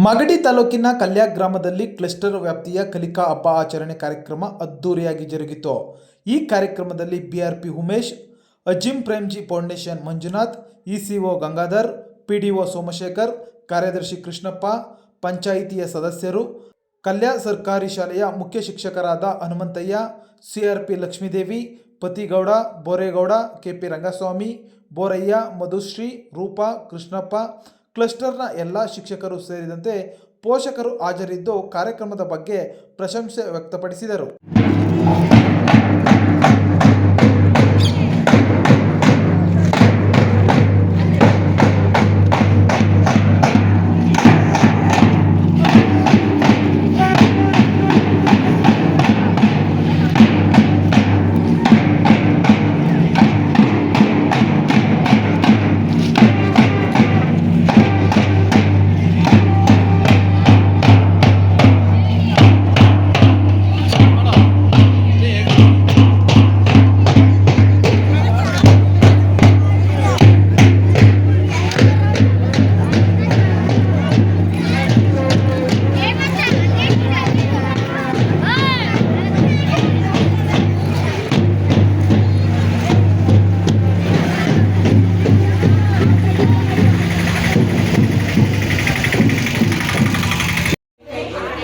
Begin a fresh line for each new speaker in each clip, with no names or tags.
ಮಾಗಡಿ ತಾಲೂಕಿನ ಕಲ್ಯ ಗ್ರಾಮದಲ್ಲಿ ಕ್ಲಸ್ಟರ್ ವ್ಯಾಪ್ತಿಯ ಕಲಿಕಾ ಹಬ್ಬ ಆಚರಣೆ ಕಾರ್ಯಕ್ರಮ ಅದ್ದೂರಿಯಾಗಿ ಜರುಗಿತು. ಈ ಕಾರ್ಯಕ್ರಮದಲ್ಲಿ BRP Umesh, Azim Premji foundation Manjunath, ECO Gangadhar, PDO Somashekhar, ಕಾರ್ಯದರ್ಶಿ ಕೃಷ್ಣಪ್ಪ, ಪಂಚಾಯಿತಿಯ ಸದಸ್ಯರು, ಕಲ್ಯ ಸರ್ಕಾರಿ ಶಾಲೆಯ ಮುಖ್ಯ ಶಿಕ್ಷಕರಾದ ಹನುಮಂತಯ್ಯ, ಸಿಆರ್ಪಿ ಲಕ್ಷ್ಮೀದೇವಿ, ಪತಿಗೌಡ, ಬೋರೇಗೌಡ, ಕೆಪಿ ರಂಗಸ್ವಾಮಿ, ಬೋರಯ್ಯ, ಮಧುಶ್ರೀ, ರೂಪಾ, ಕೃಷ್ಣಪ್ಪ, ಕ್ಲಸ್ಟರ್ನ ಎಲ್ಲ ಶಿಕ್ಷಕರು ಸೇರಿದಂತೆ ಪೋಷಕರು ಹಾಜರಿದ್ದು ಕಾರ್ಯಕ್ರಮದ ಬಗ್ಗೆ ಪ್ರಶಂಸೆ ವ್ಯಕ್ತಪಡಿಸಿದರು.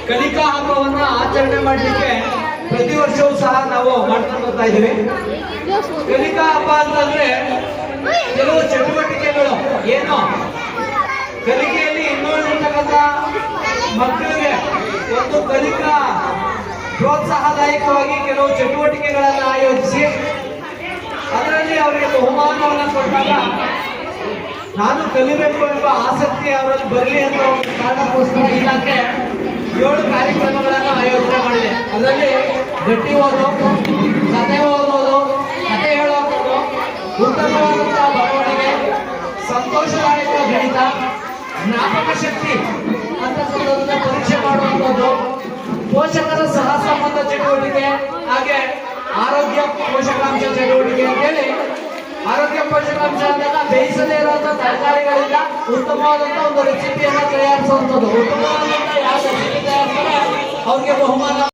ಕಲಿಕಾ ಹಬ್ಬವನ್ನ ಆಚರಣೆ ಮಾಡಲಿಕ್ಕೆ ಪ್ರತಿ ವರ್ಷವೂ ಸಹ ನಾವು ಮಾಡ್ಕೊಂಡು ಬರ್ತಾ ಇದ್ದೀವಿ. ಕಲಿಕಾ ಹಬ್ಬ ಅಂತಂದ್ರೆ ಕೆಲವು ಚಟುವಟಿಕೆಗಳು ಏನು ಕಲಿಕೆಯಲ್ಲಿ ಇನ್ನುಳಿದಿರ್ತಕ್ಕಂಥ ಮಕ್ಕಳಿಗೆ ಒಂದು ಕಲಿಕಾ ಪ್ರೋತ್ಸಾಹದಾಯಕವಾಗಿ ಕೆಲವು ಚಟುವಟಿಕೆಗಳನ್ನು ಆಯೋಜಿಸಿ ಅದರಲ್ಲಿ ಅವರಿಗೆ ಬಹುಮಾನವನ್ನು ಕೊಟ್ಟಾಗ ನಾನು ಕಲಿಬೇಕು ಎಂಬ ಆಸಕ್ತಿ ಅವರಲ್ಲಿ ಬರಲಿ ಅಂತ ಒಂದು ಕಾರಣಕ್ಕೋಸ್ಕರ ಇಲಾಖೆ 7 ಕಾರ್ಯಕ್ರಮಗಳನ್ನು ಆಯೋಜನೆ ಮಾಡಿದೆ. ಅದರಲ್ಲಿ ಗಟ್ಟಿ ಓದು, ಕತೆ ಓದೋದು, ಕತೆ ಹೇಳೋದು, ಉತ್ತಮವಾದಂತಹ ಬರವಣಿಗೆ, ಸಂತೋಷದಾಯಕ ಗಣಿತ, ಜ್ಞಾಪಕ ಶಕ್ತಿ ಅಂತಕ್ಕಂಥದ್ದನ್ನ ಪರೀಕ್ಷೆ ಮಾಡುವಂಥದ್ದು, ಪೋಷಕರ ಸಹ ಸಂಬಂಧ ಚಟುವಟಿಕೆ, ಹಾಗೆ ಆರೋಗ್ಯ ಪೋಷಕಾಂಶ ಚಟುವಟಿಕೆ ಅಂತೇಳಿ ಆರೋಗ್ಯ ಪೋಷಕಾಂಶ ಅಂದಾಗ ಬೇಯಿಸದೇ ಇರುವಂತಹ ತರಕಾರಿಗಳಿಂದ ಉತ್ತಮವಾದಂತಹ ಒಂದು ರೆಸಿಪಿಯನ್ನು ತಯಾರಿಸುವಂಥದ್ದು. ಉತ್ತಮವಾದಂತಹ ಯಾವ ರೆಸಿಪಿ ತಯಾರಿಸ್ತಾರೆ ಅವ್ರಿಗೆ ಬಹುಮಾನ